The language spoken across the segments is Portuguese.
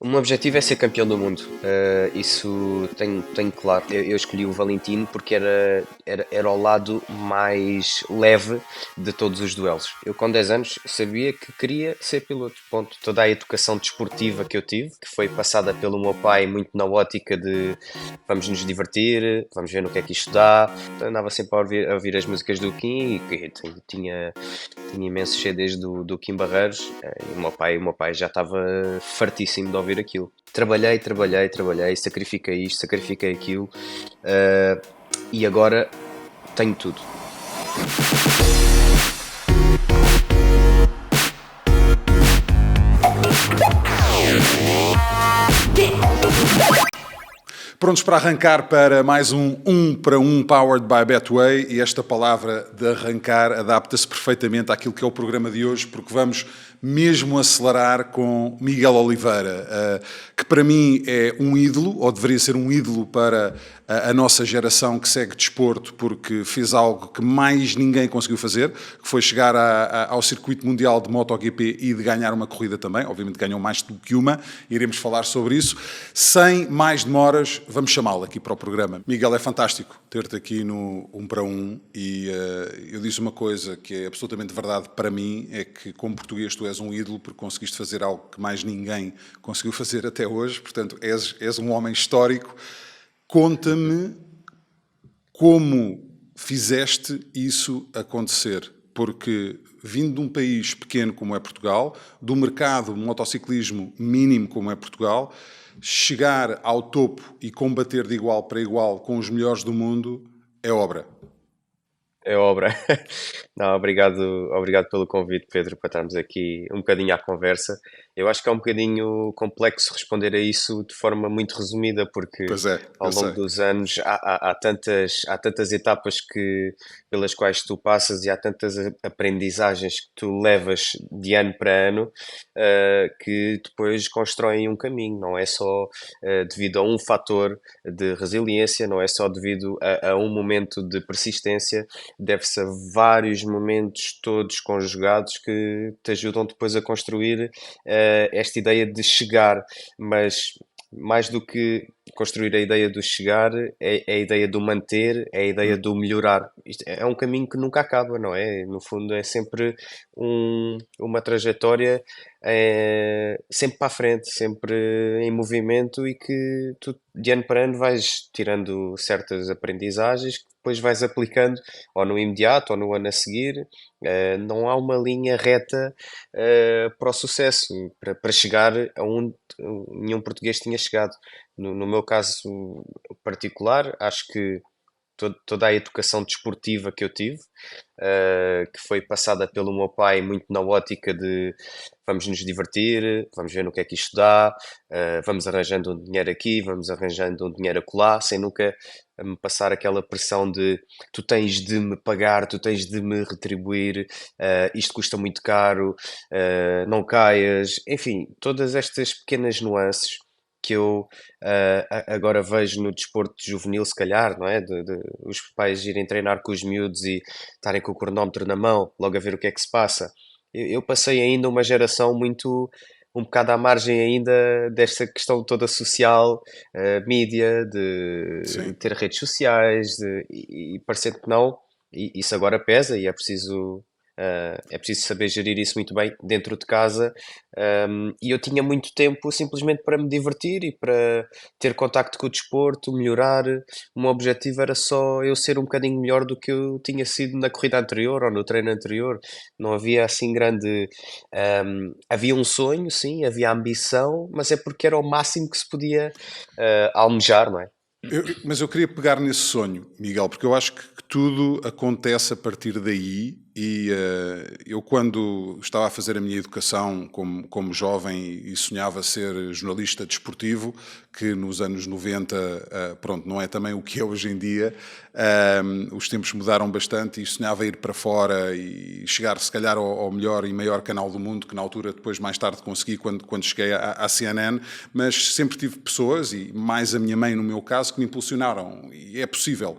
O meu objetivo é ser campeão do mundo. Isso tenho claro. Eu escolhi o Valentino porque era ao lado mais leve de todos os duelos. Eu, com 10 anos, sabia que queria ser piloto. Ponto. Toda a educação desportiva que eu tive, que foi passada pelo meu pai, muito na ótica de vamos nos divertir, vamos ver no que é que isto dá. Então, andava sempre a ouvir as músicas do Kim e que tinha imensos CDs do Kim Barreiros, e o meu pai já estava fartíssimo de ouvir aquilo. Trabalhei, sacrifiquei isto, sacrifiquei aquilo, eh, e agora tenho tudo. Prontos para arrancar para mais um para 1 Powered by Betway, e esta palavra de arrancar adapta-se perfeitamente àquilo que é o programa de hoje, porque vamos mesmo acelerar com Miguel Oliveira, que para mim é um ídolo, ou deveria ser um ídolo para a nossa geração que segue desporto, porque fez algo que mais ninguém conseguiu fazer, que foi chegar ao circuito mundial de MotoGP e de ganhar uma corrida também. Obviamente ganhou mais do que uma, iremos falar sobre isso. Sem mais demoras, vamos chamá-lo aqui para o programa. Miguel, é fantástico ter-te aqui no 1 para 1, e eu disse uma coisa que é absolutamente verdade para mim, é que como português tu és um ídolo porque conseguiste fazer algo que mais ninguém conseguiu fazer até hoje, portanto és um homem histórico. Conta-me como fizeste isso acontecer, porque vindo de um país pequeno como é Portugal, do mercado de motociclismo mínimo como é Portugal, chegar ao topo e combater de igual para igual com os melhores do mundo é obra. É obra. Não, obrigado pelo convite, Pedro, para estarmos aqui um bocadinho à conversa. Eu acho que é um bocadinho complexo responder a isso de forma muito resumida, porque Pois é, ao eu longo sei. dos anos há tantas etapas pelas quais tu passas e há tantas aprendizagens que tu levas de ano para ano, que depois constroem um caminho. Não é só devido a um fator de resiliência, não é só devido a um momento de persistência, deve-se a vários momentos todos conjugados que te ajudam depois a construir esta ideia de chegar, mas mais do que construir a ideia do chegar, é a ideia do manter, é a ideia do melhorar. Isto é um caminho que nunca acaba, não é? No fundo, é sempre uma trajetória sempre para a frente, sempre em movimento, e que tu, de ano para ano, vais tirando certas aprendizagens que depois vais aplicando ou no imediato ou no ano a seguir. Não há uma linha reta para o sucesso, para chegar aonde nenhum português tinha chegado. No meu caso particular, acho que toda a educação desportiva que eu tive, que foi passada pelo meu pai muito na ótica de vamos nos divertir, vamos ver no que é que isto dá, vamos arranjando um dinheiro aqui, vamos arranjando um dinheiro acolá, sem nunca me passar aquela pressão de tu tens de me pagar, tu tens de me retribuir, isto custa muito caro, não caias, enfim, todas estas pequenas nuances que eu agora vejo no desporto juvenil, se calhar, não é? De os pais irem treinar com os miúdos e estarem com o cronómetro na mão, logo a ver o que é que se passa. Eu passei ainda uma geração muito, um bocado à margem ainda desta questão toda social, mídia, de Sim. ter redes sociais, e parecendo que não, isso agora pesa e é preciso saber gerir isso muito bem dentro de casa. E eu tinha muito tempo simplesmente para me divertir e para ter contacto com o desporto, melhorar. O meu objetivo era só eu ser um bocadinho melhor do que eu tinha sido na corrida anterior ou no treino anterior. Não havia assim grande. Havia um sonho, sim, havia ambição, mas é porque era o máximo que se podia almejar, não é? Mas eu queria pegar nesse sonho, Miguel, porque eu acho que tudo acontece a partir daí, e eu, quando estava a fazer a minha educação como jovem e sonhava ser jornalista desportivo, que nos anos 90, pronto, não é também o que é hoje em dia, os tempos mudaram bastante, e sonhava ir para fora e chegar se calhar ao melhor e maior canal do mundo, que na altura depois mais tarde consegui quando cheguei à CNN, mas sempre tive pessoas, e mais a minha mãe no meu caso, que me impulsionaram, e é possível.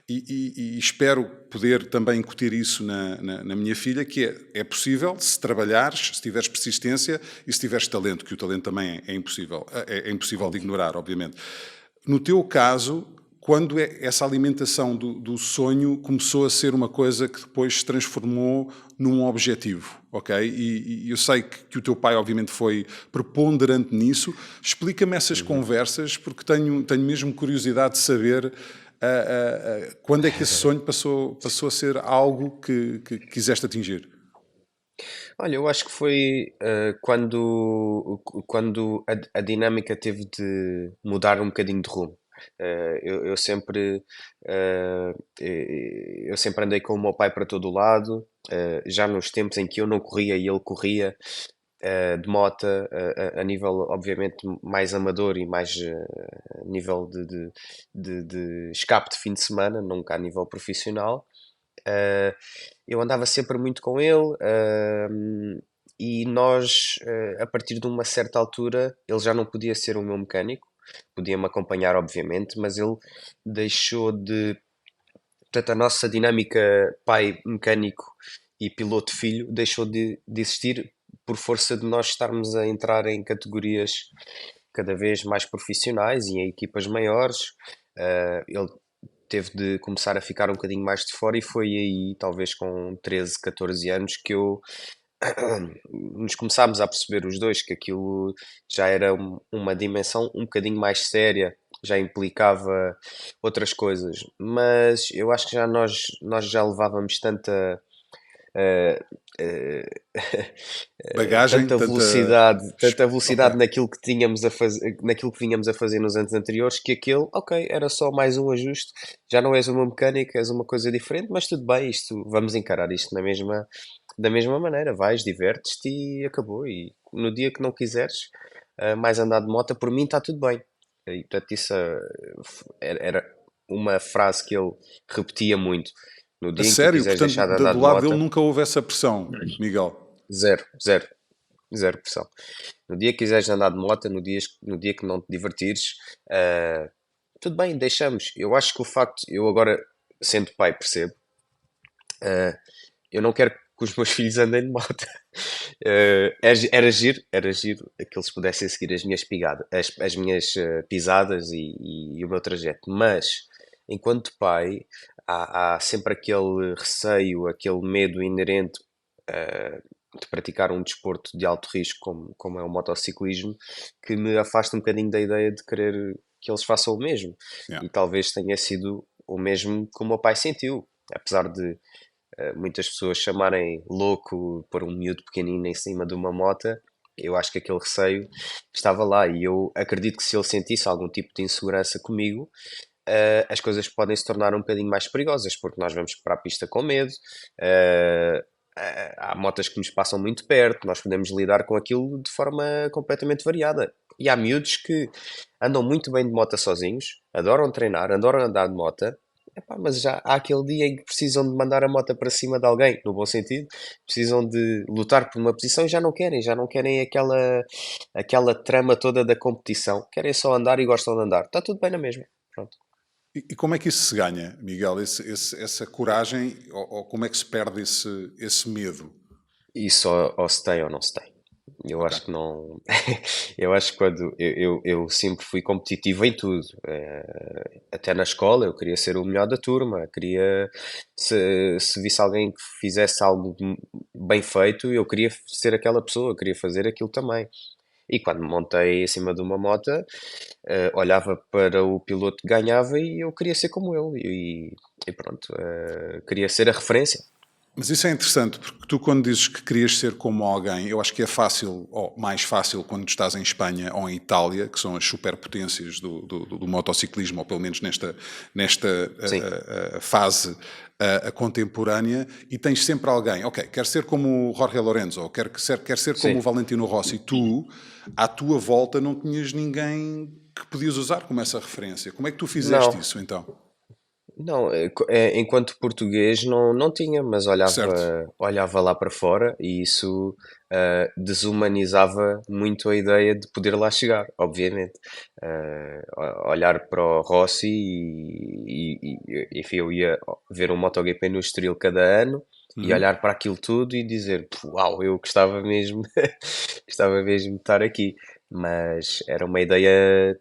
e espero poder também incutir isso na minha filha, que é possível se trabalhares, se tiveres persistência e se tiveres talento, que o talento também é impossível, é impossível de ignorar, obviamente. No teu caso, quando essa alimentação do sonho começou a ser uma coisa que depois se transformou num objetivo, ok? E eu sei que o teu pai, obviamente, foi preponderante nisso. Explica-me essas conversas, porque tenho mesmo curiosidade de saber quando é que esse sonho passou a ser algo que quiseste atingir. Olha, eu acho que foi quando a dinâmica teve de mudar um bocadinho de rumo. Eu sempre, eu sempre andei com o meu pai para todo o lado, já nos tempos em que eu não corria e ele corria, de mota, a nível obviamente mais amador e mais nível de escape de fim de semana, nunca a nível profissional. Uh, eu andava sempre muito com ele, e nós, a partir de uma certa altura, ele já não podia ser o meu mecânico, podia-me acompanhar, obviamente, mas ele deixou de. Portanto, a nossa dinâmica pai mecânico e piloto-filho deixou de existir por força de nós estarmos a entrar em categorias cada vez mais profissionais e em equipas maiores. Ele teve de começar a ficar um bocadinho mais de fora e foi aí, talvez com 13, 14 anos, que eu nos começámos a perceber os dois que aquilo já era uma dimensão um bocadinho mais séria, já implicava outras coisas, mas eu acho que nós já levávamos eh, eh, Bagagem, tanta Ok. velocidade naquilo que tínhamos a fazer, naquilo que vínhamos a fazer nos anos anteriores, que aquele, ok, era só mais um ajuste, já não és uma mecânica, és uma coisa diferente, mas tudo bem, isto, vamos encarar isto da mesma maneira, vais, divertes-te e acabou. E no dia que não quiseres mais andar de moto, por mim está tudo bem. E portanto, isso era uma frase que ele repetia muito. No A dia em que tu sério? quiseres Portanto, deixar de andar do de lado dele moto, nunca houve essa pressão, Miguel. zero, zero, zero pressão. No dia que quiseres andar de moto, no dia que não te divertires, ah, tudo bem, deixamos. Eu acho que o facto, eu agora, sendo pai, percebo, ah, eu não quero que os meus filhos andem de moto. Era giro que eles pudessem seguir as minhas as minhas pisadas e o meu trajeto, mas enquanto pai, há sempre aquele receio, aquele medo inerente de praticar um desporto de alto risco como é o motociclismo, que me afasta um bocadinho da ideia de querer que eles façam o mesmo. Yeah. E talvez tenha sido o mesmo que o meu pai sentiu, apesar de muitas pessoas chamarem louco por um miúdo pequenino em cima de uma mota. Eu acho que aquele receio estava lá e eu acredito que se ele sentisse algum tipo de insegurança comigo, as coisas podem se tornar um bocadinho mais perigosas, porque nós vamos para a pista com medo, uh, há motas que nos passam muito perto, nós podemos lidar com aquilo de forma completamente variada. E há miúdos que andam muito bem de moto sozinhos, adoram treinar, adoram andar de moto. Epá, mas já há aquele dia em que precisam de mandar a moto para cima de alguém, no bom sentido, precisam de lutar por uma posição e já não querem aquela trama toda da competição, querem só andar e gostam de andar. Está tudo bem na mesma. Pronto. E como é que isso se ganha, Miguel? Essa coragem, ou como é que se perde esse medo? Isso ou se tem ou não se tem. Eu Ok. acho que não. Eu acho que quando. Eu sempre fui competitivo em tudo. Até na escola eu queria ser o melhor da turma. Queria. Se visse alguém que fizesse algo bem feito, eu queria ser aquela pessoa, eu queria fazer aquilo também. E quando me montei em cima de uma moto, olhava para o piloto que ganhava e eu queria ser como ele. E pronto, queria ser a referência. Mas isso é interessante, porque tu quando dizes que querias ser como alguém, eu acho que é fácil, ou mais fácil, quando estás em Espanha ou em Itália, que são as superpotências do motociclismo, ou pelo menos nesta Sim, fase contemporânea, e tens sempre alguém, ok, quer ser como o Jorge Lorenzo, ou quer ser como sim. o Valentino Rossi, tu, à tua volta, não tinhas ninguém que podias usar como essa referência. Como é que tu fizeste Não, isso, então? Não, enquanto português não tinha, mas Certo. olhava lá para fora e isso desumanizava muito a ideia de poder lá chegar, obviamente. Olhar para o Rossi enfim, eu ia ver um MotoGP no Estoril cada ano e Uhum. olhar para aquilo tudo e dizer, uau, eu gostava mesmo, gostava mesmo de estar aqui. Mas era uma ideia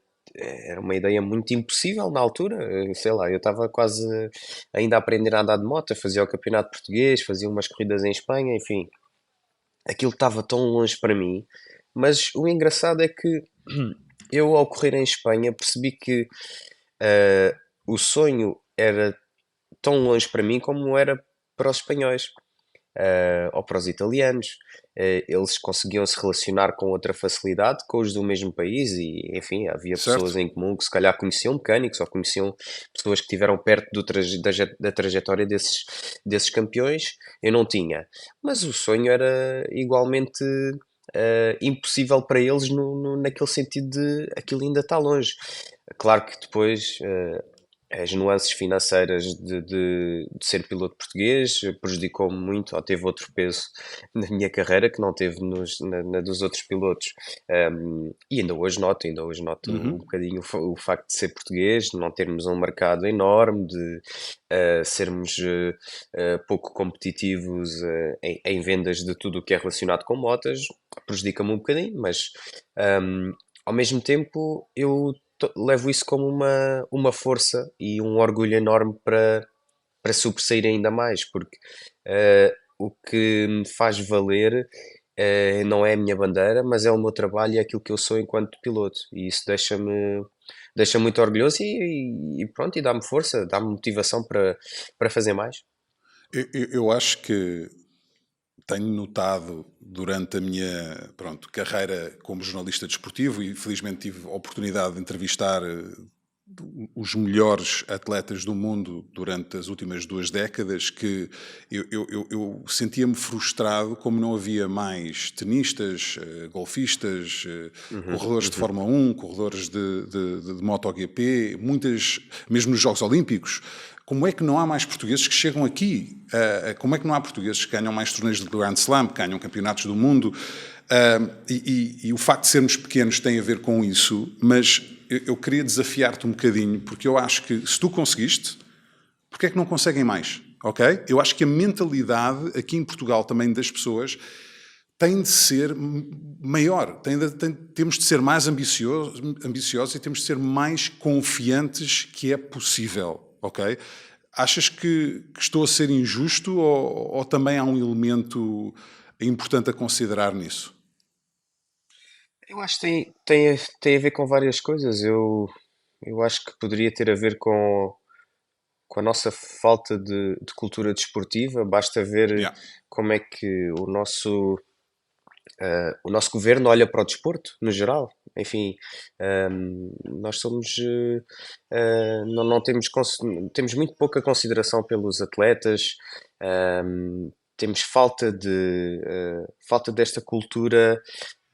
muito impossível na altura. Sei lá, eu estava quase ainda a aprender a andar de moto, fazia o campeonato português, fazia umas corridas em Espanha, enfim, aquilo estava tão longe para mim. Mas o engraçado é que eu, ao correr em Espanha, percebi que eh, o sonho era tão longe para mim como era para os espanhóis ou para os italianos. Eles conseguiam se relacionar com outra facilidade com os do mesmo país e, enfim, havia pessoas Certo. em comum que se calhar conheciam mecânicos ou conheciam pessoas que estiveram perto da trajetória desses campeões. Eu não tinha. Mas o sonho era igualmente impossível para eles naquele sentido de aquilo ainda está longe. Claro que depois as nuances financeiras de ser piloto português prejudicou-me muito, ou teve outro peso na minha carreira que não teve na dos outros pilotos. E ainda hoje noto um Uhum. bocadinho o facto de ser português, de não termos um mercado enorme, de sermos pouco competitivos em vendas de tudo o que é relacionado com motas, prejudica-me um bocadinho, mas um, ao mesmo tempo eu levo isso como uma força e um orgulho enorme para sobressair ainda mais, porque o que me faz valer não é a minha bandeira, mas é o meu trabalho e é aquilo que eu sou enquanto piloto. E isso deixa muito orgulhoso e pronto, e dá-me força, dá-me motivação para fazer mais. Eu acho que tenho notado durante a minha pronto, carreira como jornalista desportivo e felizmente tive a oportunidade de entrevistar os melhores atletas do mundo durante as últimas 2 décadas que eu sentia-me frustrado como não havia mais tenistas, golfistas, Uhum, corredores de uhum. Fórmula 1, corredores de MotoGP, muitas, mesmo nos Jogos Olímpicos. Como é que não há mais portugueses que chegam aqui? Como é que não há portugueses que ganham mais torneios de Grand Slam, que ganham campeonatos do mundo? E o facto de sermos pequenos tem a ver com isso, mas eu queria desafiar-te um bocadinho, porque eu acho que se tu conseguiste, porque é que não conseguem mais? Ok? Eu acho que a mentalidade aqui em Portugal também das pessoas tem de ser maior, temos de ser mais ambiciosos e temos de ser mais confiantes que é possível, ok? Achas que estou a ser injusto ou também há um elemento importante a considerar nisso? Eu acho que tem a ver com várias coisas. Eu acho que poderia ter a ver com a nossa falta de cultura desportiva. Basta ver Yeah. como é que o nosso governo olha para o desporto, no geral. Enfim, nós somos, não temos, temos muito pouca consideração pelos atletas, temos falta desta cultura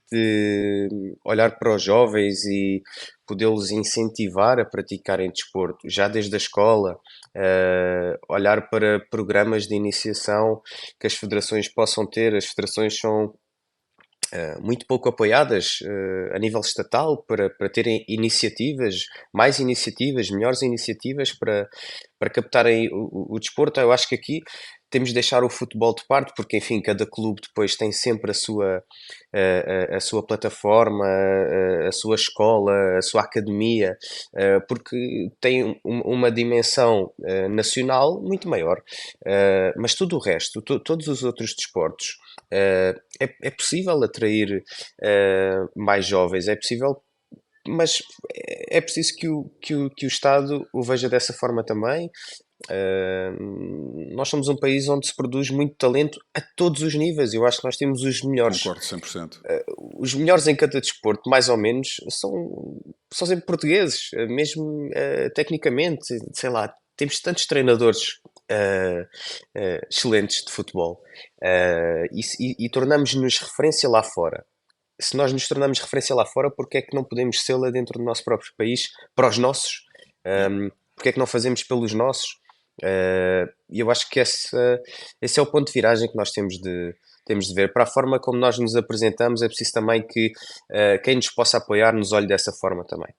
de olhar para os jovens e podê-los incentivar a praticarem desporto, já desde a escola, olhar para programas de iniciação que as federações possam ter. As federações são muito pouco apoiadas a nível estatal para terem iniciativas, mais iniciativas, melhores iniciativas para captarem o desporto. Eu acho que aqui temos de deixar o futebol de parte, porque enfim, cada clube depois tem sempre a sua plataforma, a sua escola, a sua academia, porque tem uma dimensão nacional muito maior. Mas tudo o resto, todos os outros desportos, é possível atrair mais jovens, é possível, mas é preciso que o Estado o veja dessa forma também. Nós somos um país onde se produz muito talento a todos os níveis. Eu acho que nós temos Concordo 100%. os melhores em cada desporto, mais ou menos, são sempre portugueses, mesmo tecnicamente, sei lá, temos tantos treinadores excelentes de futebol e tornamos-nos referência lá fora. Se nós nos tornamos referência lá fora, porque é que não podemos sê-la dentro do nosso próprio país para os nossos? Yeah. porque é que não fazemos pelos nossos? E eu acho que esse é o ponto de viragem que nós temos de ver. Para a forma como nós nos apresentamos, é preciso também que quem nos possa apoiar nos olhe dessa forma também.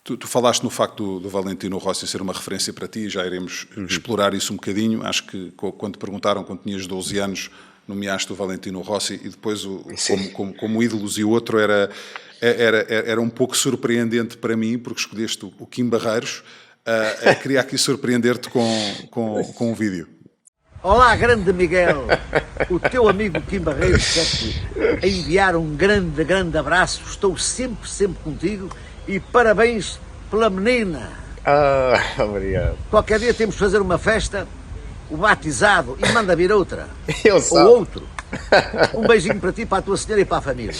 Tu falaste no facto do Valentino Rossi ser uma referência para ti, já iremos Uhum. explorar isso um bocadinho. Acho que quando te perguntaram, quando tinhas 12 anos, nomeaste o Valentino Rossi e depois Sim. como ídolos, e o outro era um pouco surpreendente para mim, porque escolheste o Kim Barreiros. Queria aqui surpreender-te com um vídeo. Olá, grande Miguel. O teu amigo Kim Barreiros quer-te enviar um grande, grande abraço. Estou sempre, sempre contigo e parabéns pela menina. Obrigado. Qualquer dia temos de fazer uma festa, o batizado, e manda vir outra. Ele Ou sabe. outro. Um beijinho para ti, para a tua senhora e para a família.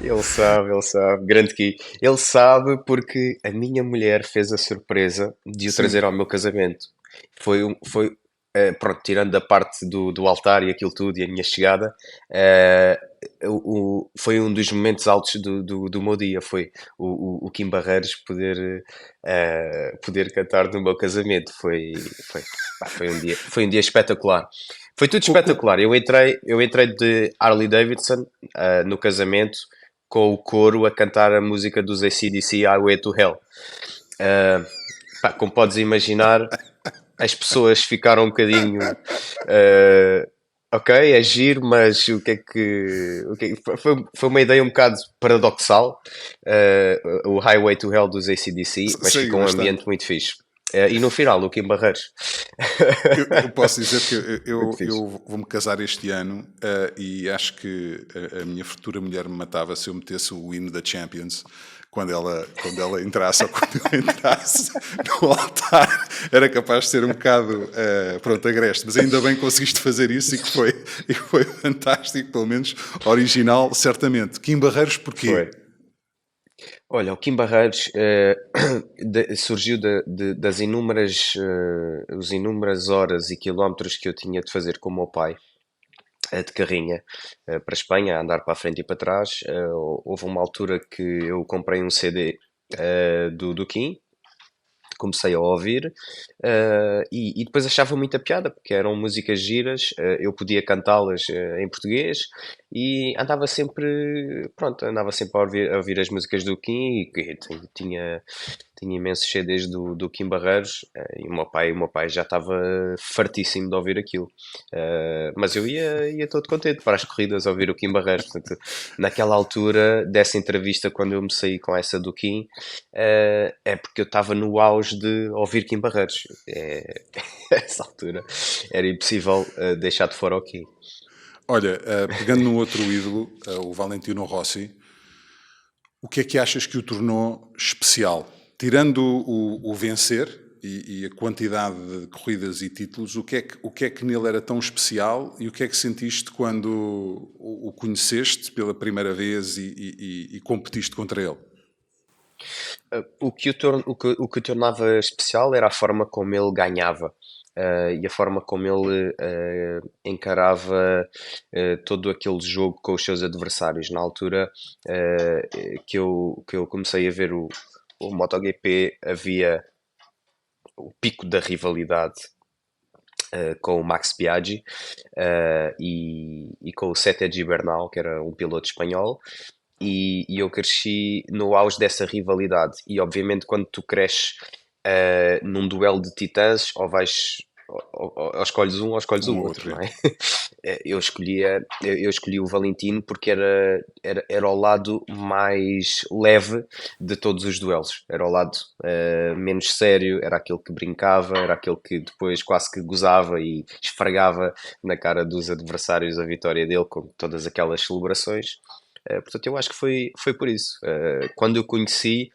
Ele sabe, ele sabe. Grande Ki. Ele sabe porque a minha mulher fez a surpresa de o Sim. trazer ao meu casamento. Pronto, tirando da parte do altar e aquilo tudo e a minha chegada, eh, foi um dos momentos altos do meu dia. Foi o Kim Barreiros poder cantar no meu casamento. Foi um dia espetacular. Foi tudo espetacular. Eu entrei de Harley Davidson, no casamento, com o coro a cantar a música dos AC/DC Highway to Hell. Uh, Como podes imaginar, as pessoas ficaram um bocadinho. Ok, é giro, mas foi uma ideia um bocado paradoxal, o Highway to Hell dos AC/DC, mas Sim, ficou um bastante. ambiente muito fixe. E no final, o Kim Barreiros. Eu posso dizer que Muito fixe. eu vou-me casar este ano e acho que a minha futura mulher me matava se eu metesse o hino da Champions quando ela entrasse ou quando eu entrasse no altar. Era capaz de ser um bocado, pronto, agreste, mas ainda bem que conseguiste fazer isso e que foi fantástico, pelo menos original, certamente. Kim Barreiros, porquê? Foi. Olha, o Kim Barreiros surgiu das os inúmeras horas e quilómetros que eu tinha de fazer com o meu pai, de carrinha, para a Espanha, a andar para a frente e para trás. Houve uma altura que eu comprei um CD do Kim, comecei a ouvir, e depois achava muita piada, porque eram músicas giras, eu podia cantá-las em português e andava sempre a ouvir as músicas do Kim e tinha imensos CDs do Kim Barreiros, e o meu pai já estava fartíssimo de ouvir aquilo. Mas eu ia todo contente para as corridas a ouvir o Kim Barreiros. Portanto, naquela altura dessa entrevista, quando eu me saí com essa do Kim, é porque eu estava no auge de ouvir Kim Barreiros. Essa altura era impossível deixar de fora o Kim. Olha, pegando no outro ídolo, o Valentino Rossi, o que é que achas que o tornou especial? Tirando o vencer e a quantidade de corridas e títulos, o que é que nele era tão especial e o que é que sentiste quando o conheceste pela primeira vez e competiste contra ele? O que o tornava especial era a forma como ele ganhava. E a forma como ele encarava todo aquele jogo com os seus adversários. Na altura que eu comecei a ver o MotoGP, havia o pico da rivalidade com o Max Biaggi e com o Sete Gibernal, que era um piloto espanhol. E eu cresci no auge dessa rivalidade. E obviamente, quando tu cresces num duelo de titãs, ou escolhes um ou escolhes Um o ou outro, outro, não é? Eu escolhi o Valentino porque era o lado mais leve de todos os duelos. Era o lado menos sério, era aquele que brincava, era aquele que depois quase que gozava e esfregava na cara dos adversários a vitória dele com todas aquelas celebrações. Portanto, eu acho que foi por isso. Quando eu conheci,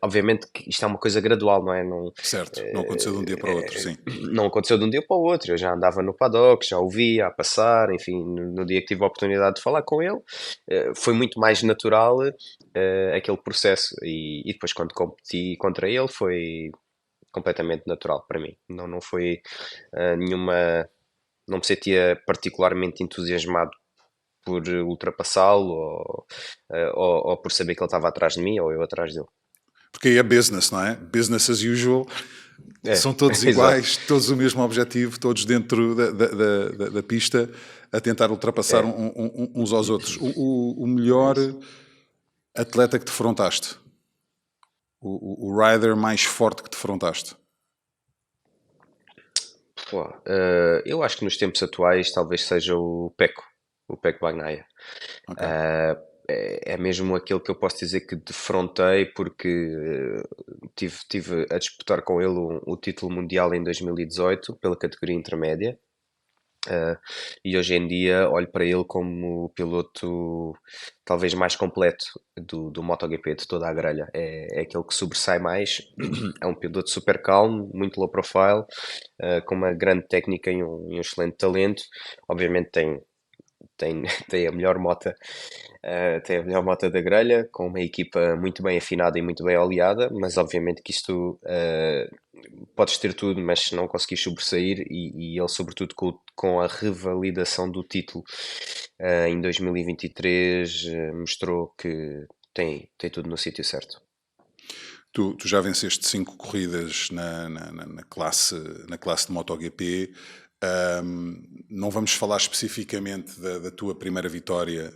obviamente que isto é uma coisa gradual, não é? Não, certo? Não aconteceu de um dia para o outro, sim. não aconteceu de um dia para o outro. Eu já andava no paddock, já o via a passar, enfim, no dia que tive a oportunidade de falar com ele, foi muito mais natural aquele processo. E depois, quando competi contra ele, foi completamente natural para mim. Não foi nenhuma. Não me sentia particularmente entusiasmado por ultrapassá-lo ou por saber que ele estava atrás de mim ou eu atrás dele. Porque aí é business, não é? Business as usual. É, São todos exato. iguais, todos o mesmo objetivo, todos dentro da pista a tentar ultrapassar É. uns aos outros. O melhor atleta que defrontaste? O rider mais forte que defrontaste? Pô, eu acho que nos tempos atuais talvez seja o Pecco Bagnaia. Ok. É mesmo aquele que eu posso dizer que defrontei porque tive a disputar com ele o título mundial em 2018 pela categoria intermédia. E hoje em dia olho para ele como o piloto talvez mais completo do MotoGP de toda a grelha. É aquele que sobressai mais. É um piloto super calmo, muito low profile, com uma grande técnica e um excelente talento. Obviamente tem, tem a melhor moto, tem a melhor moto da grelha, com uma equipa muito bem afinada e muito bem oleada, mas obviamente que isto podes ter tudo, mas se não conseguires sobressair, e ele, sobretudo, com a revalidação do título em 2023, mostrou que tem tudo no sítio certo. Tu já venceste 5 corridas na classe de MotoGP. Não vamos falar especificamente da tua primeira vitória,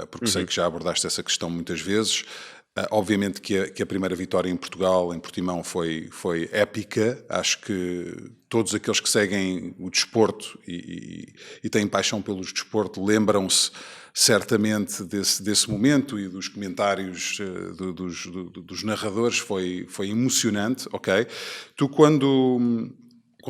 porque sei Uhum. que já abordaste essa questão muitas vezes. Obviamente que a primeira vitória em Portugal, em Portimão, foi épica. Acho que todos aqueles que seguem o desporto e têm paixão pelo desporto lembram-se certamente desse momento e dos comentários dos narradores. Foi emocionante, ok? Tu, quando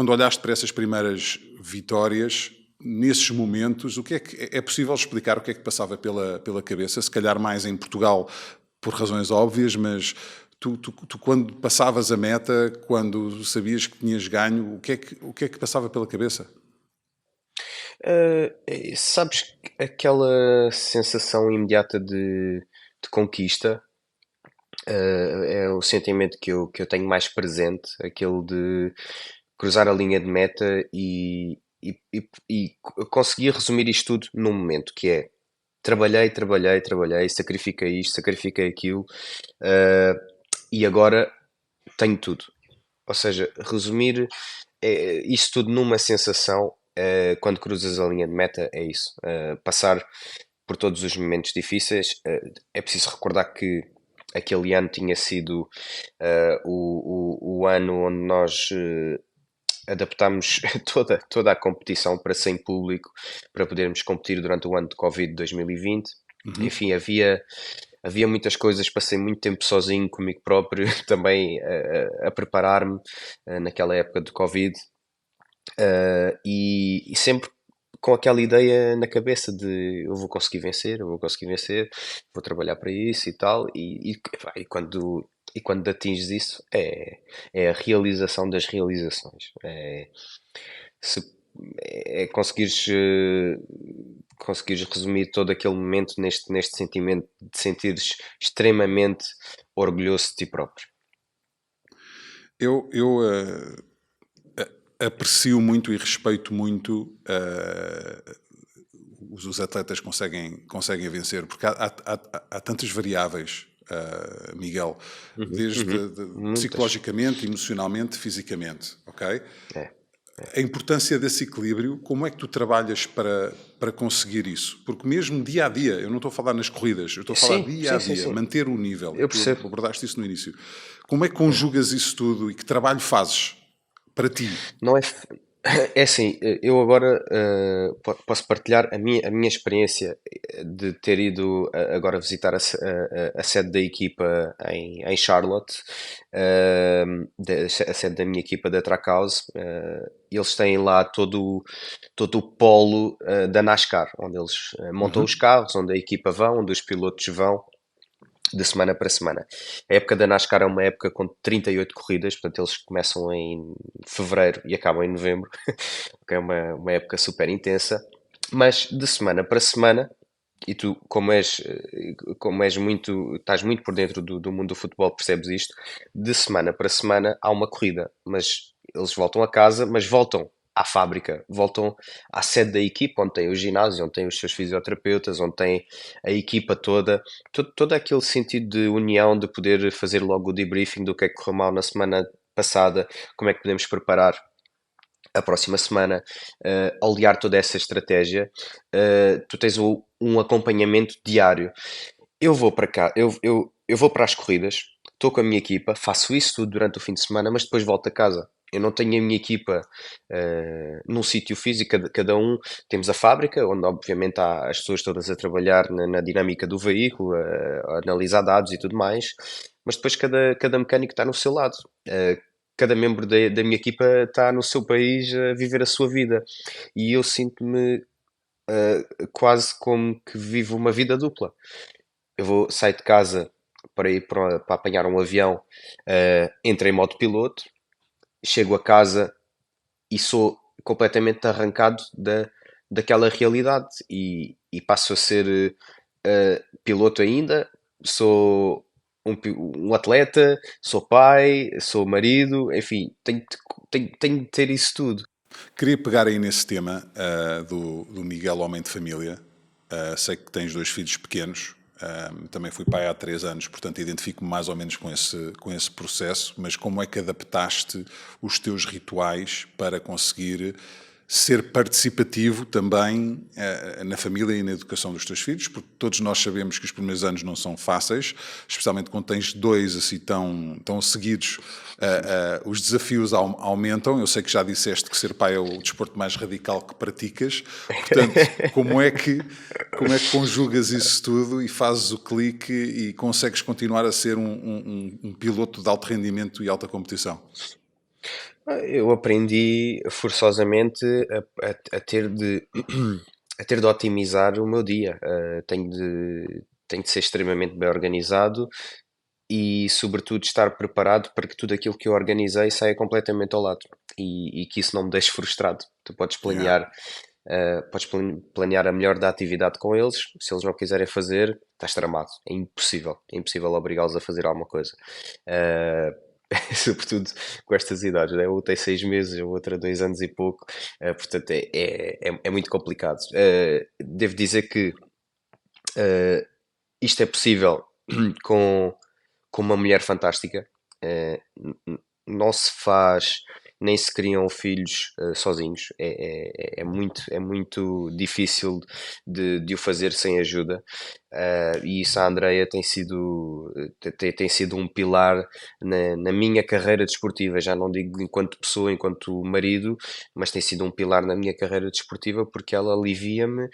olhaste para essas primeiras vitórias, nesses momentos, o que é possível explicar o que é que passava pela cabeça? Se calhar mais em Portugal, por razões óbvias, mas tu quando passavas a meta, quando sabias que tinhas ganho, o que é que passava pela cabeça? Sabes aquela sensação imediata de conquista? É o sentimento que eu tenho mais presente, aquele de cruzar a linha de meta e conseguir resumir isto tudo num momento, que é trabalhei, trabalhei, trabalhei, sacrifiquei isto, sacrifiquei aquilo, eh, e agora tenho tudo. Ou seja, resumir isso tudo numa sensação, quando cruzas a linha de meta, é isso. Passar por todos os momentos difíceis. É preciso recordar que aquele ano tinha sido o ano onde nós adaptámos toda a competição para sem público, para podermos competir durante o ano de Covid de 2020. Enfim, havia muitas coisas, passei muito tempo sozinho comigo próprio, também a preparar-me naquela época de Covid, e sempre com aquela ideia na cabeça de eu vou conseguir vencer, eu vou conseguir vencer, vou trabalhar para isso e tal, pá, e quando atinges isso é a realização das realizações. Se, conseguires resumir todo aquele momento neste sentimento de sentires extremamente orgulhoso de ti próprio. Eu aprecio muito e respeito muito os atletas que conseguem vencer, porque há tantas variáveis, Miguel, desde Muitas. psicologicamente, emocionalmente, fisicamente, ok? É. A importância desse equilíbrio, como é que tu trabalhas para conseguir isso? Porque mesmo dia a dia, eu não estou a falar nas corridas, eu estou a falar Sim, dia a sim, sim, dia, sim. manter o nível, e Eu tu percebo. abordaste isso no início. Como é que conjugas isso tudo e que trabalho fazes para ti? Não é. É assim, eu agora posso partilhar a minha experiência de ter ido agora visitar a sede da equipa em Charlotte, a sede da minha equipa da Trackhouse. Eles têm lá todo o polo da NASCAR, onde eles montam os carros, onde a equipa vão, onde os pilotos vão de semana para semana. A época da NASCAR é uma época com 38 corridas, portanto eles começam em fevereiro e acabam em novembro, que é uma época super intensa, mas de semana para semana, e tu, estás muito por dentro do mundo do futebol, percebes isto, de semana para semana há uma corrida, mas eles voltam a casa, mas voltam à fábrica, voltam à sede da equipa, onde tem o ginásio, onde tem os seus fisioterapeutas, onde tem a equipa toda, todo aquele sentido de união, de poder fazer logo o debriefing do que é que correu mal na semana passada, como é que podemos preparar a próxima semana, aliar toda essa estratégia, tu tens um acompanhamento diário. Eu vou para cá, eu vou para as corridas, estou com a minha equipa, faço isso tudo durante o fim de semana, mas depois volto a casa. Eu não tenho a minha equipa num sítio físico, cada um temos a fábrica, onde obviamente há as pessoas todas a trabalhar na dinâmica do veículo, a analisar dados e tudo mais, mas depois cada mecânico está no seu lado. Cada membro da minha equipa está no seu país a viver a sua vida. E eu sinto-me quase como que vivo uma vida dupla. Saio de casa para ir para apanhar um avião, entro em modo piloto, chego a casa e sou completamente arrancado daquela realidade e passo a ser piloto ainda, sou um atleta, sou pai, sou marido, enfim, tenho de ter isso tudo. Queria pegar aí nesse tema do Miguel, homem de família. Sei que tens 2 filhos pequenos. Também fui pai há 3 anos, portanto identifico-me mais ou menos com esse processo, mas como é que adaptaste os teus rituais para conseguir ser participativo também na família e na educação dos teus filhos? Porque todos nós sabemos que os primeiros anos não são fáceis, especialmente quando tens 2 assim tão seguidos, os desafios aumentam. Eu sei que já disseste que ser pai é o desporto mais radical que praticas, portanto, como é que conjugas isso tudo e fazes o clique e consegues continuar a ser um piloto de alto rendimento e alta competição? Eu aprendi forçosamente a ter de a ter de otimizar o meu dia. Tenho de ser extremamente bem organizado e, sobretudo, estar preparado para que tudo aquilo que eu organizei saia completamente ao lado e que isso não me deixe frustrado. Tu Yeah. podes planear a melhor da atividade com eles, se eles não quiserem fazer, estás tramado. É impossível obrigá-los a fazer alguma coisa. Uh, Sobretudo com estas idades, né? Um tem 6 meses, a outra 2 anos e pouco, portanto é muito complicado. Devo dizer que isto é possível com, com uma mulher fantástica. Não se faz, nem se criam filhos sozinhos. É muito difícil de o fazer sem ajuda. E isso a Andreia tem sido um pilar na minha carreira desportiva. Já não digo enquanto pessoa, enquanto marido, mas tem sido um pilar na minha carreira desportiva porque ela alivia-me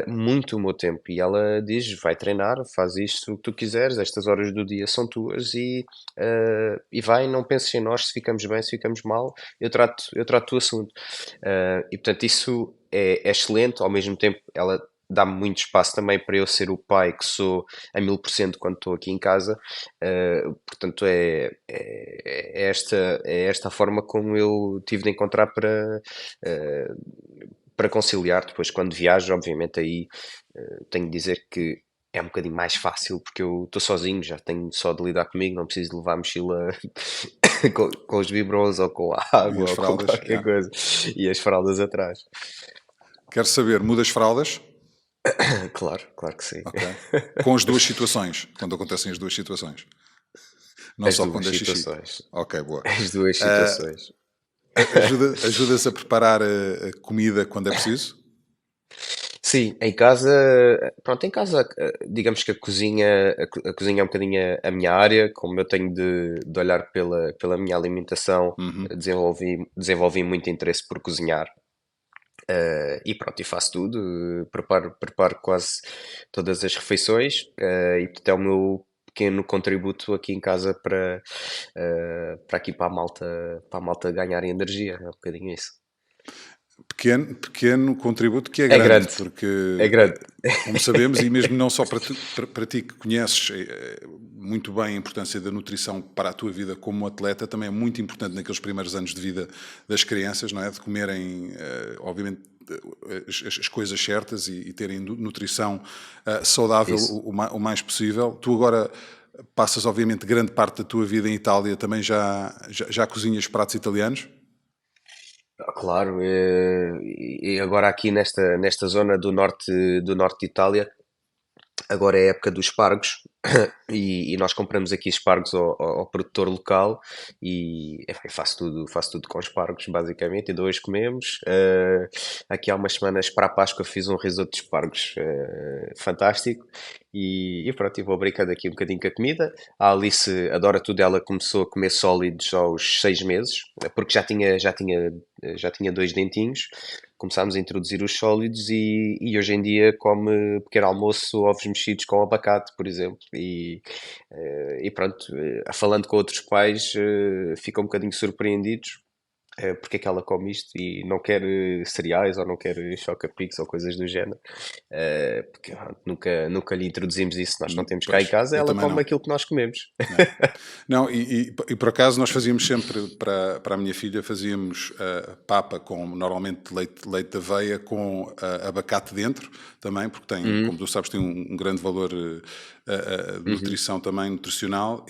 muito o meu tempo. E ela diz: vai treinar, faz isto o que tu quiseres, estas horas do dia são tuas e vai, não penses em nós, se ficamos bem, se ficamos mal, eu trato o assunto. E portanto, isso é excelente. Ao mesmo tempo, ela dá-me muito espaço também para eu ser o pai que sou a 1000% quando estou aqui em casa. Portanto, é esta a forma como eu tive de encontrar para conciliar. Depois, quando viajo, obviamente, aí tenho de dizer que é um bocadinho mais fácil porque eu estou sozinho, já tenho só de lidar comigo, não preciso de levar a mochila com os biberons ou com a E água as ou com fraldas, qualquer yeah. coisa e as fraldas atrás. Quero saber, mudas fraldas? Claro que sim. Ok. Com as 2 situações, quando acontecem as 2 situações. Não As só duas quando é xixi. situações. Ok, boa. As duas situações. Ajudas a preparar a comida quando é preciso? Sim, em casa, pronto, em casa, digamos que a cozinha é um bocadinho a minha área, como eu tenho de olhar pela minha alimentação, desenvolvi muito interesse por cozinhar. E pronto, e faço tudo, preparo quase todas as refeições, e portanto é o meu pequeno contributo aqui em casa para aqui para a malta ganhar energia, é um bocadinho isso. Pequeno contributo que é É grande, grande, porque, é grande. como sabemos, e mesmo não só para ti que conheces muito bem a importância da nutrição para a tua vida como atleta, também é muito importante naqueles primeiros anos de vida das crianças, não é? De comerem, obviamente, as coisas certas e terem nutrição saudável Isso. o mais possível. Tu agora passas, obviamente, grande parte da tua vida em Itália, também já cozinhas pratos italianos? Claro, e agora aqui nesta zona do norte de Itália, agora é a época dos espargos e nós compramos aqui espargos ao produtor local e enfim, faço tudo com espargos, basicamente. Ainda hoje comemos. Aqui há umas semanas para a Páscoa fiz um risoto de espargos fantástico e pronto, e vou brincando aqui um bocadinho com a comida. A Alice adora tudo, ela começou a comer sólidos aos 6 meses, porque já tinha dois dentinhos. Começámos a introduzir os sólidos e hoje em dia come pequeno almoço, ovos mexidos com abacate, por exemplo. E pronto, falando com outros pais, ficam um bocadinho surpreendidos porque é que ela come isto e não quer cereais ou não quer Choca-Pics ou coisas do género. Porque pronto, nunca lhe introduzimos isso, nós não temos cá em Pois, casa, eu ela também come não. aquilo que nós comemos. Não, e por acaso nós fazíamos sempre para a minha filha, fazíamos papa com normalmente leite de aveia com abacate dentro também, porque tem, como tu sabes, tem um grande valor de Uhum, nutrição também, nutricional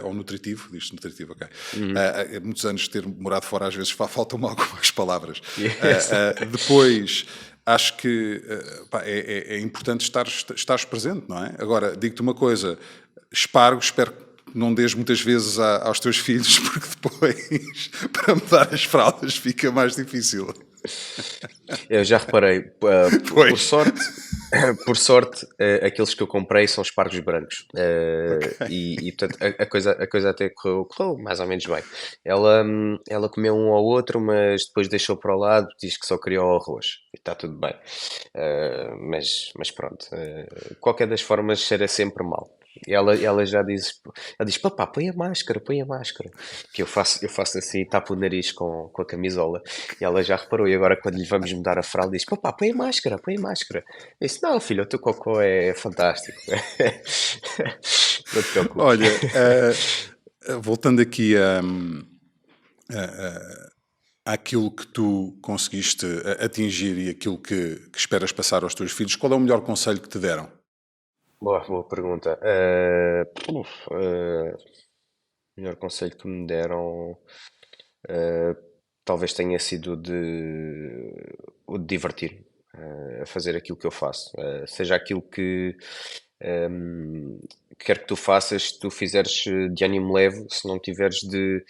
ou nutritivo, diz nutritivo, ok. uhum. Muitos anos de ter morado fora, às vezes faltam-me algumas palavras. Yes. Depois, acho que pá, é importante estares presente, não é? Agora, digo-te uma coisa, espero que não dês muitas vezes aos teus filhos, porque depois, para mudar as fraldas, fica mais difícil. Eu já reparei, por Pois. sorte, por sorte, aqueles que eu comprei são espargos brancos. Ok. Portanto, a coisa até correu mais ou menos bem. Ela comeu um ao outro, mas depois deixou para o lado, diz que só queria o arroz. E está tudo bem. Mas pronto, qualquer das formas cheira sempre mal. Ela já diz, papá, põe a máscara, põe a máscara. Que eu faço assim, tapo o nariz com a camisola. E ela já reparou, e agora quando lhe vamos mudar a fralda, diz: Papá, põe a máscara, põe a máscara. Eu disse: Não, filho, o teu cocô é fantástico. Não te preocupes. Olha, voltando aqui àquilo que tu conseguiste atingir e aquilo que esperas passar aos teus filhos, qual é o melhor conselho que te deram? Boa pergunta. O melhor conselho que me deram, eh, talvez tenha sido o de divertir-me, a fazer aquilo que eu faço. Seja aquilo ehm, que quer que tu faças, se tu fizeres de ânimo leve, se não tiveres de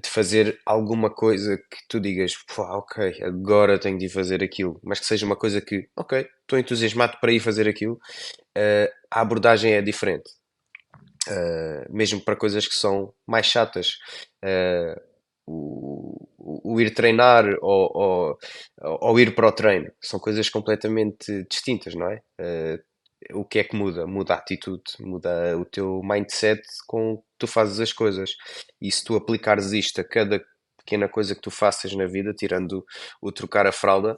fazer alguma coisa que tu digas, "Pá, ok, agora tenho de ir fazer aquilo, mas que seja uma coisa que, ok, estou entusiasmado para ir fazer aquilo, a abordagem é diferente. Mesmo para coisas que são mais chatas. Uh, o ir treinar ou ir para o treino são coisas completamente distintas, não é? O que é que muda? Muda a atitude, muda o teu mindset com que tu fazes as coisas. E se tu aplicares isto a cada pequena coisa que tu faças na vida, tirando o trocar a fralda,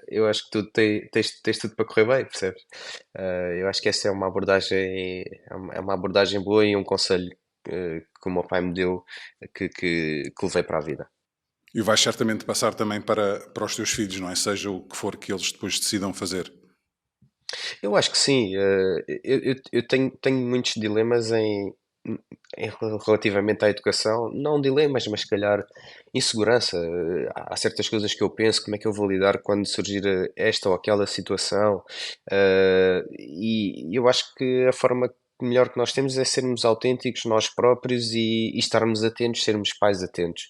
eu acho que tu tens tudo para correr bem, percebes? Eu acho que essa é uma abordagem boa e um conselho que o meu pai me deu que levei para a vida. E vais certamente passar também para os teus filhos, não é? Seja o que for que eles depois decidam fazer. Eu acho que sim. Eu tenho muitos dilemas relativamente à educação. Não dilemas, mas se calhar insegurança. Há certas coisas que eu penso, como é que eu vou lidar quando surgir esta ou aquela situação. E eu acho que a forma melhor que nós temos é sermos autênticos nós próprios e estarmos atentos, sermos pais atentos.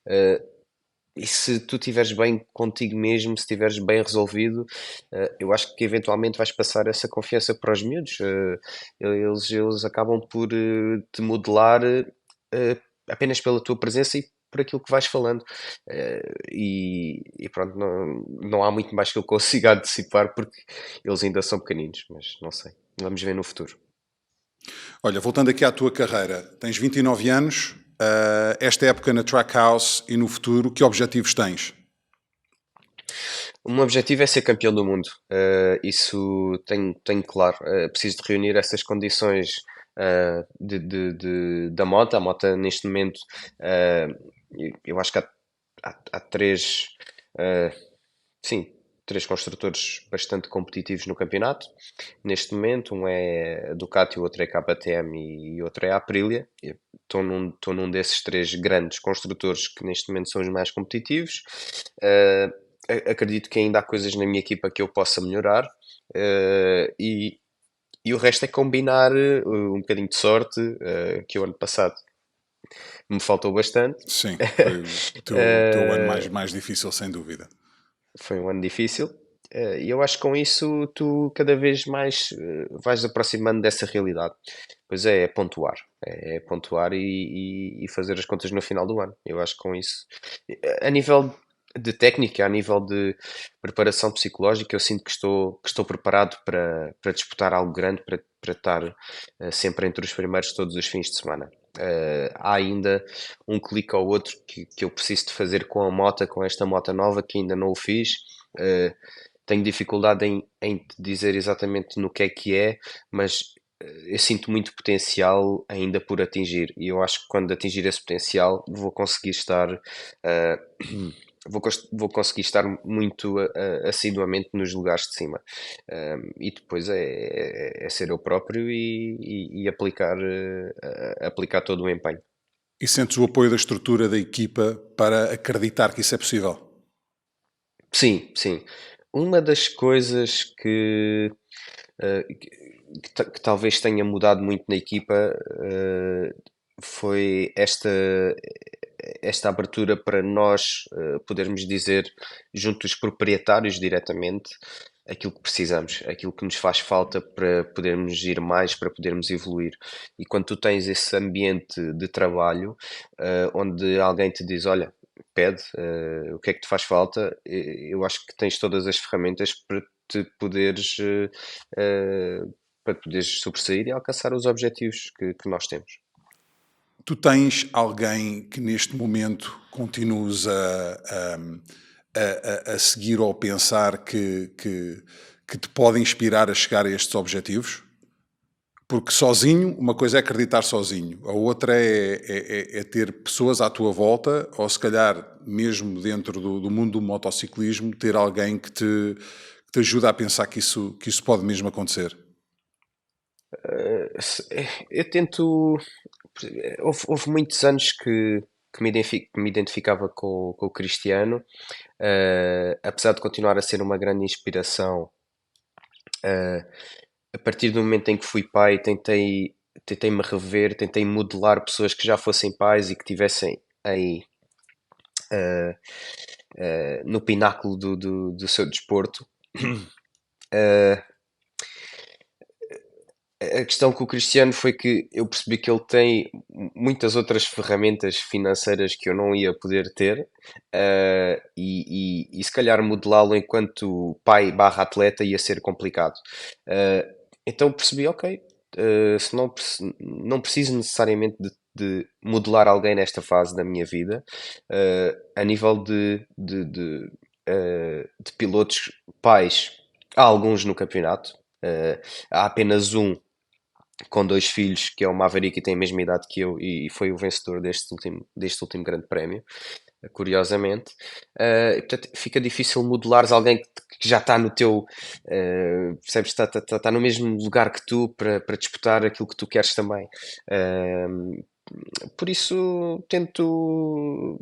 Uh, E se tu estiveres bem contigo mesmo, se estiveres bem resolvido, eu acho que eventualmente vais passar essa confiança para os miúdos. Eles acabam por te modelar apenas pela tua presença e por aquilo que vais falando. E pronto, não há muito mais que eu consiga antecipar porque eles ainda são pequeninos, mas não sei. Vamos ver no futuro. Olha, voltando aqui à tua carreira, tens 29 anos, esta época na Trackhouse e no futuro, que objetivos tens? O meu objetivo é ser campeão do mundo. Isso tenho claro. Preciso de reunir essas condições da moto. A moto, neste momento, eu acho que há três, uh, sim, três construtores bastante competitivos no campeonato. Neste momento, um é a Ducati, o outro é a KTM e o outro é a Aprilia. estou num desses três grandes construtores que neste momento são os mais competitivos. Uh, Acredito que ainda há coisas na minha equipa que eu possa melhorar, e o resto é combinar um bocadinho de sorte, que o ano passado me faltou bastante. Sim, foi o teu ano mais difícil, sem dúvida. Foi um ano difícil, e eu acho que com isso tu cada vez mais vais aproximando dessa realidade. Pois é pontuar. É pontuar e fazer as contas no final do ano. Eu acho que com isso, a nível de técnica, a nível de preparação psicológica, eu sinto que estou preparado para disputar algo grande, para estar sempre entre os primeiros todos os fins de semana. Há ainda um clique ou outro que eu preciso de fazer com a moto, com esta moto nova, que ainda não o fiz. Uh, Tenho dificuldade em te dizer exatamente no que é, mas eu sinto muito potencial ainda por atingir. E eu acho que quando atingir esse potencial vou conseguir estar. Vou conseguir estar muito assiduamente nos lugares de cima. E depois é ser eu próprio e aplicar, aplicar todo o empenho. E sentes o apoio da estrutura da equipa para acreditar que isso é possível? Sim, sim. Uma das coisas que talvez tenha mudado muito na equipa foi esta abertura para nós podermos dizer, junto dos proprietários diretamente, aquilo que precisamos, aquilo que nos faz falta para podermos ir mais, para podermos evoluir. E quando tu tens esse ambiente de trabalho, onde alguém te diz, olha, pede o que é que te faz falta, eu acho que tens todas as ferramentas para te poderes para poderes sobressair e alcançar os objetivos que nós temos. Tu tens alguém que neste momento continues a seguir ou pensar que te pode inspirar a chegar a estes objetivos? Porque sozinho, uma coisa é acreditar sozinho, a outra é ter pessoas à tua volta, ou se calhar mesmo dentro do mundo do motociclismo, ter alguém que te ajuda a pensar que isso pode mesmo acontecer. Eu tento. Houve muitos anos que me identificava com o Cristiano, apesar de continuar a ser uma grande inspiração. A partir do momento em que fui pai, tentei me rever, tentei modelar pessoas que já fossem pais e que tivessem aí no pináculo do seu desporto. Uh, a questão com o Cristiano foi que eu percebi que ele tem muitas outras ferramentas financeiras que eu não ia poder ter, e se calhar modelá-lo enquanto pai barra atleta ia ser complicado. Então percebi, ok, se não preciso necessariamente de modelar alguém nesta fase da minha vida, a nível de pilotos pais, há alguns no campeonato. Há apenas um com dois filhos, que é o Maverick e tem a mesma idade que eu e foi o vencedor deste último grande prémio, curiosamente. E, portanto, fica difícil modelares alguém que já está no teu, percebes, está no mesmo lugar que tu para disputar aquilo que tu queres também. Por isso tento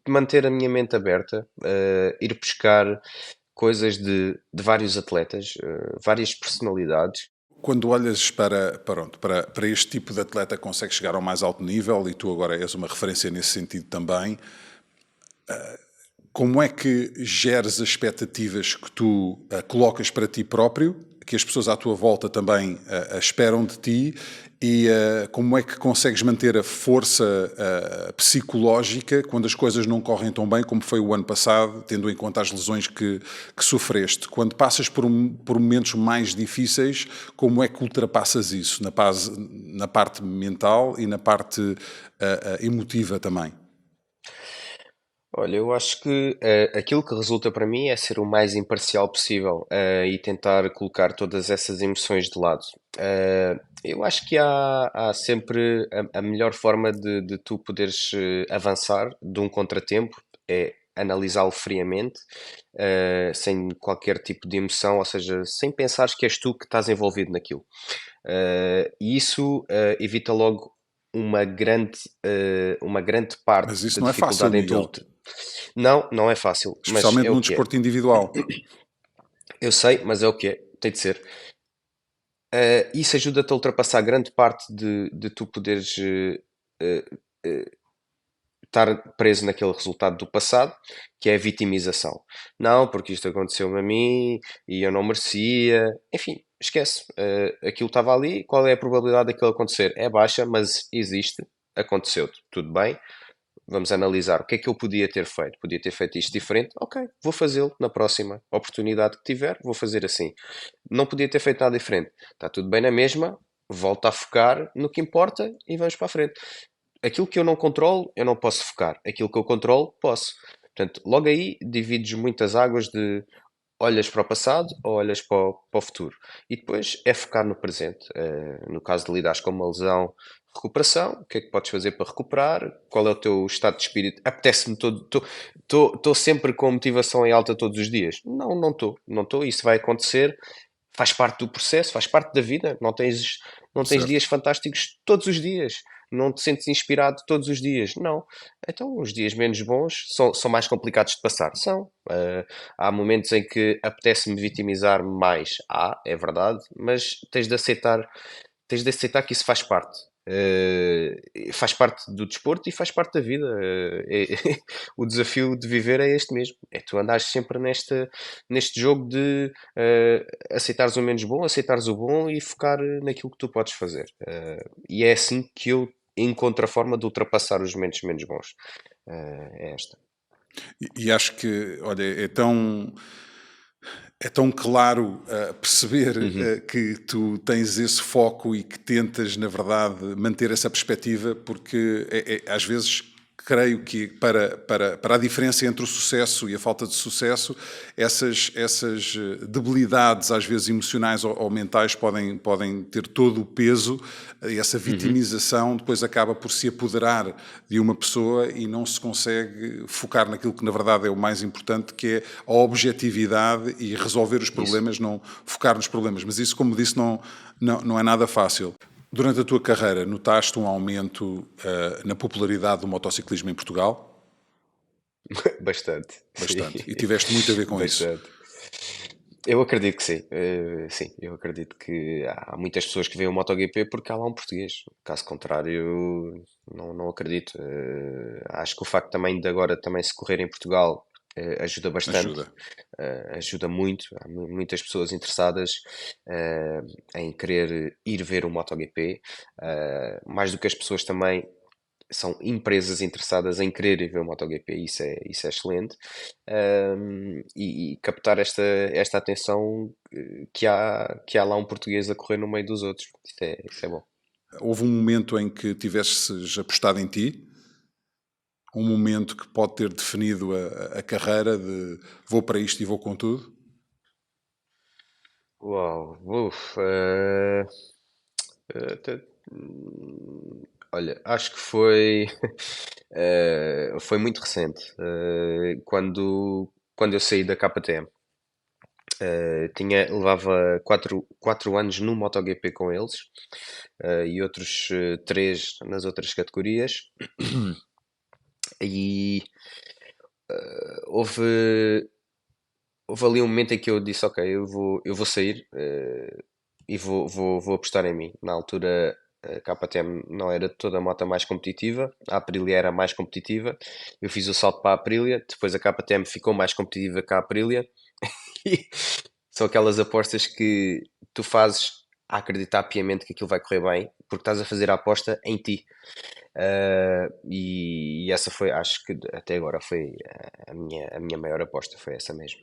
manter a minha mente aberta, ir buscar coisas de vários atletas, várias personalidades. Quando olhas para este tipo de atleta que consegue chegar ao mais alto nível, e tu agora és uma referência nesse sentido também, como é que geres as expectativas que tu colocas para ti próprio, que as pessoas à tua volta também esperam de ti, e como é que consegues manter a força psicológica quando as coisas não correm tão bem como foi o ano passado, tendo em conta as lesões que sofreste? Quando passas por momentos mais difíceis, como é que ultrapassas isso na parte mental e na parte emotiva também? Olha, eu acho que aquilo que resulta para mim é ser o mais imparcial possível, e tentar colocar todas essas emoções de lado. Eu acho que há sempre a melhor forma de tu poderes avançar de um contratempo é analisá-lo friamente, sem qualquer tipo de emoção, ou seja, sem pensares que és tu que estás envolvido naquilo. E isso evita logo uma grande parte Mas isso da não é fácil, dificuldade em Miguel. tu. Não, não é fácil, mas Especialmente é o num que é. desporto individual. Eu sei, mas é o que é. Tem de ser. Isso ajuda-te a ultrapassar grande parte de tu poderes eh, eh, estar preso naquele resultado do passado, que é a vitimização. Não, porque isto aconteceu-me a mim e eu não merecia. Enfim, esquece. Aquilo estava ali. Qual é a probabilidade daquilo acontecer? É baixa, mas existe. Aconteceu-te. Tudo bem. Vamos analisar o que é que eu podia ter feito. Podia ter feito isto diferente? Ok, vou fazê-lo na próxima oportunidade que tiver. Vou fazer assim. Não podia ter feito nada diferente. Está tudo bem na mesma. Volta a focar no que importa e vamos para a frente. Aquilo que eu não controlo, eu não posso focar. Aquilo que eu controlo, posso. Portanto, logo aí divides muitas águas de olhas para o passado ou olhas para o futuro. E depois é focar no presente. No caso de lidares com uma lesão, recuperação, o que é que podes fazer para recuperar? Qual é o teu estado de espírito? Apetece-me todo. Estou sempre com motivação em alta todos os dias? Não, não estou. Não estou. Isso vai acontecer. Faz parte do processo, faz parte da vida. Não tens Certo. dias fantásticos todos os dias. Não te sentes inspirado todos os dias. Não. Então, os dias menos bons são mais complicados de passar. São. Há momentos em que apetece-me vitimizar mais. É verdade, mas tens de aceitar que isso faz parte. Faz parte do desporto e faz parte da vida. O desafio de viver é este mesmo. É tu andares sempre neste jogo de aceitares o menos bom, aceitares o bom e focar naquilo que tu podes fazer. E é assim que eu encontro a forma de ultrapassar os momentos menos bons. É esta. E acho que, olha, é tão claro perceber Uhum. que tu tens esse foco e que tentas, na verdade, manter essa perspectiva, porque às vezes creio que para a diferença entre o sucesso e a falta de sucesso, essas debilidades, às vezes emocionais ou mentais, podem ter todo o peso, e essa Uhum. vitimização depois acaba por se apoderar de uma pessoa e não se consegue focar naquilo que na verdade é o mais importante, que é a objetividade e resolver os Isso. problemas, não focar nos problemas. Mas isso, como disse, não é nada fácil. Durante a tua carreira, notaste um aumento na popularidade do motociclismo em Portugal? Bastante. Sim. Bastante. E tiveste muito a ver com isso. Bastante. Eu acredito que sim. Sim, eu acredito que há muitas pessoas que veem o MotoGP porque há lá um português. Caso contrário, não acredito. Acho que o facto também de agora também se correr em Portugal ajuda bastante. Ajuda. Ajuda muito. Há muitas pessoas interessadas em querer ir ver o MotoGP. Mais do que as pessoas também são empresas interessadas em querer ver o MotoGP, isso é excelente. E captar esta atenção que há lá um português a correr no meio dos outros. Isso é bom. Houve um momento em que tivesses apostado em ti? Um momento que pode ter definido a carreira de vou para isto e vou com tudo? Uau, olha, acho que foi muito recente, quando eu saí da KTM. Levava quatro anos no MotoGP com eles, e outros três nas outras categorias. E houve, houve ali um momento em que eu disse: Ok, eu vou sair, e vou apostar em mim. Na altura, a KTM não era toda a moto mais competitiva, a Aprilia era mais competitiva. Eu fiz o salto para a Aprilia, depois a KTM ficou mais competitiva que a Aprilia. E são aquelas apostas que tu fazes a acreditar piamente que aquilo vai correr bem, porque estás a fazer a aposta em ti. E essa foi, acho que até agora foi a minha maior aposta, foi essa mesmo.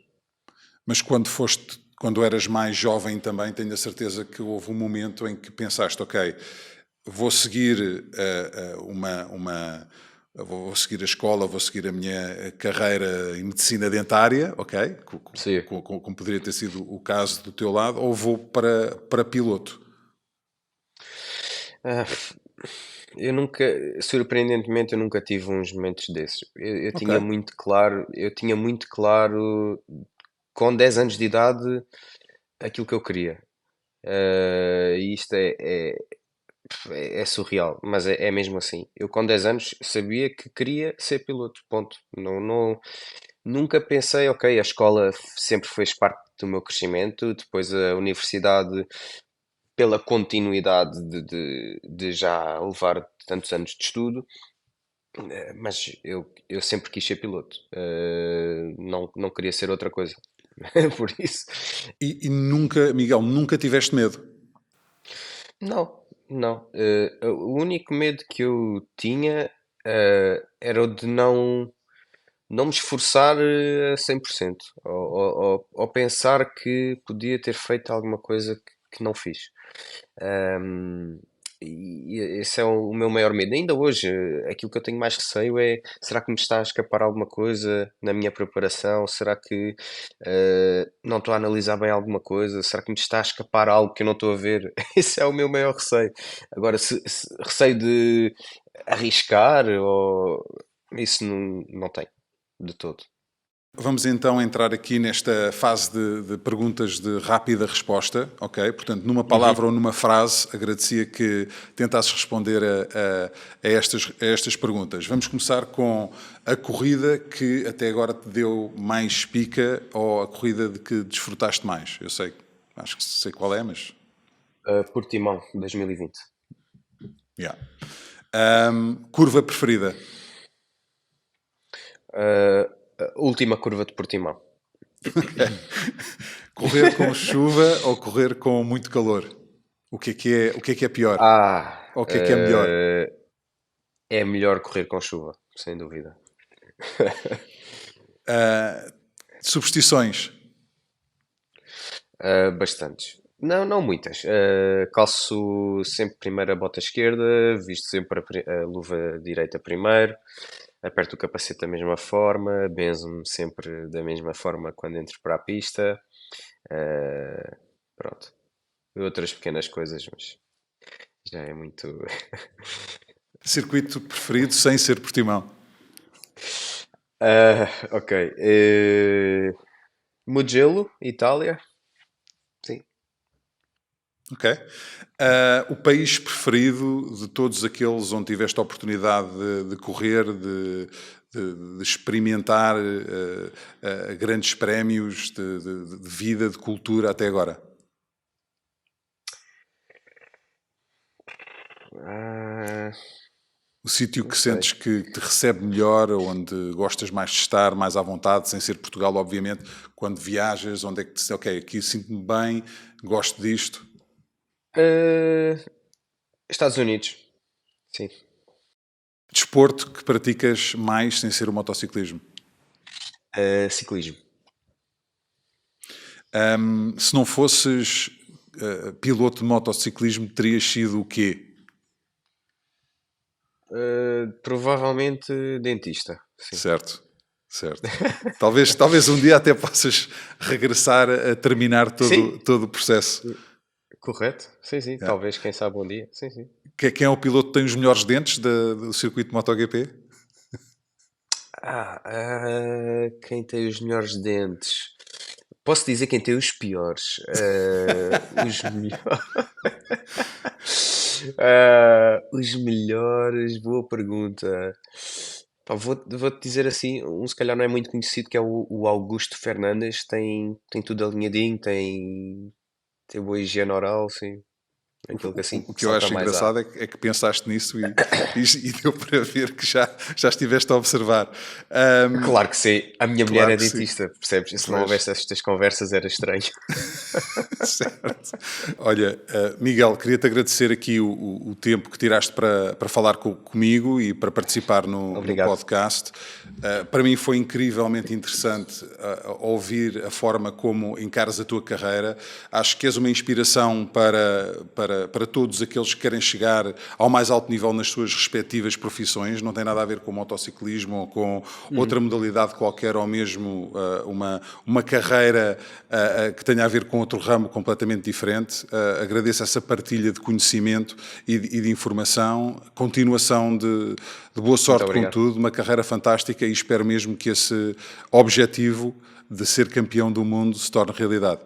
Mas quando eras mais jovem também, tenho a certeza que houve um momento em que pensaste, ok, vou seguir vou seguir a escola, vou seguir a minha carreira em medicina dentária, ok, Sim. como poderia ter sido o caso do teu lado, ou vou para piloto. Ah, surpreendentemente, eu nunca tive uns momentos desses. Eu Ok. tinha muito claro, com 10 anos de idade, aquilo que eu queria. E isto é surreal, mas é mesmo assim. Eu com 10 anos sabia que queria ser piloto, ponto. Nunca pensei, ok, a escola sempre fez parte do meu crescimento, depois a universidade pela continuidade de já levar tantos anos de estudo, mas eu sempre quis ser piloto. Não queria ser outra coisa. Por isso, E nunca, Miguel, nunca tiveste medo? não, não. O único medo que eu tinha, era o de não me esforçar a 100%, ou pensar que podia ter feito alguma coisa que não fiz. Ahm, e esse é o meu maior medo. Ainda hoje, aquilo que eu tenho mais receio é: será que me está a escapar alguma coisa na minha preparação? Será que não estou a analisar bem alguma coisa? Será que me está a escapar algo que eu não estou a ver? Esse é o meu maior receio. Agora, receio de arriscar, ou isso não tenho de todo. Vamos então entrar aqui nesta fase de perguntas de rápida resposta, ok? Portanto, numa Uhum. palavra ou numa frase, agradecia que tentasses responder a estas perguntas. Vamos começar com a corrida que até agora te deu mais pica ou a corrida de que desfrutaste mais. Eu sei, acho que sei qual é, mas... Portimão, 2020. Yeah. Curva preferida? A última curva de Portimão. Correr com chuva ou correr com muito calor? O que é pior? Ah, Ou o que é melhor? é melhor correr com chuva, sem dúvida. Superstições? Bastantes. Não muitas. Calço sempre primeiro a bota esquerda, visto sempre a luva direita primeiro, aperto o capacete da mesma forma, benzo-me sempre da mesma forma quando entro para a pista. Pronto. Outras pequenas coisas, mas já é muito. Circuito preferido sem ser Portimão? Ok. Mugello, Itália. Sim. Ok. O país preferido de todos aqueles onde tiveste a oportunidade de correr, de experimentar grandes prémios de vida, de cultura até agora? Ah, O sítio não que sei. sentes que te recebe melhor, onde gostas mais de estar, mais à vontade, sem ser Portugal, obviamente, quando viajas, onde é que te dizes, ok, aqui sinto-me bem, gosto disto? Ah, Estados Unidos. Sim. Desporto que praticas mais sem ser o motociclismo? Ciclismo. Se não fosses piloto de motociclismo, terias sido o quê? Provavelmente dentista. Sim. Certo, certo. Talvez um dia até possas regressar a terminar todo, Sim, todo o processo. correto. Sim, sim. Yeah. Talvez, quem sabe um dia. Sim, sim. Quem é o piloto que tem os melhores dentes do circuito de MotoGP? Quem tem os melhores dentes? Posso dizer quem tem os piores. Os melhores. Os melhores, boa pergunta. Pá, vou-te dizer assim, se calhar não é muito conhecido, que é o Augusto Fernandes, tem tudo alinhadinho, tem boa higiene oral, sim. Aquilo que assim O que eu salta acho mais alto. engraçado é que pensaste nisso e deu para ver que já estiveste a observar. Claro que sim, a minha mulher Claro é que sim. dentista, percebes? Se não Pois. houvesse estas conversas era estranho. Certo. Olha, Miguel, queria-te agradecer aqui o tempo que tiraste para falar comigo e para participar no Obrigado. podcast. Para mim foi incrivelmente interessante ouvir a forma como encaras a tua carreira. Acho que és uma inspiração para todos aqueles que querem chegar ao mais alto nível nas suas respectivas profissões. Não tem nada a ver com motociclismo ou com outra modalidade qualquer, ou mesmo uma carreira que tenha a ver com outro ramo completamente diferente. Agradeço essa partilha de conhecimento e de informação, continuação de boa Muito sorte com obrigado. tudo, uma carreira fantástica, e espero mesmo que esse objetivo de ser campeão do mundo se torne realidade.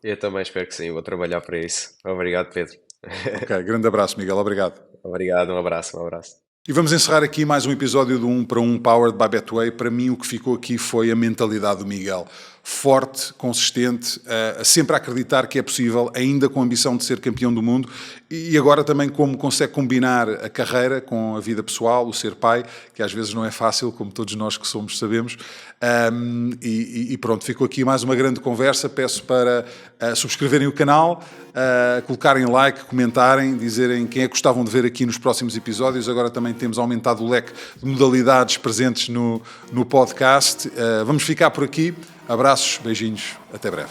Eu também espero que sim, vou trabalhar para isso. Obrigado, Pedro. Ok, grande abraço, Miguel. Obrigado. Obrigado, um abraço, um abraço. E vamos encerrar aqui mais um episódio do 1 para 1 Powered by Betway. Para mim o que ficou aqui foi a mentalidade do Miguel. Forte, consistente, sempre a acreditar que é possível, ainda com a ambição de ser campeão do mundo, e agora também como consegue combinar a carreira com a vida pessoal, o ser pai, que às vezes não é fácil, como todos nós que somos sabemos. E pronto, ficou aqui mais uma grande conversa. Peço para subscreverem o canal, colocarem like, comentarem, dizerem quem é que gostavam de ver aqui nos próximos episódios. Agora também temos aumentado o leque de modalidades presentes no podcast. Vamos ficar por aqui. Abraços, beijinhos, até breve.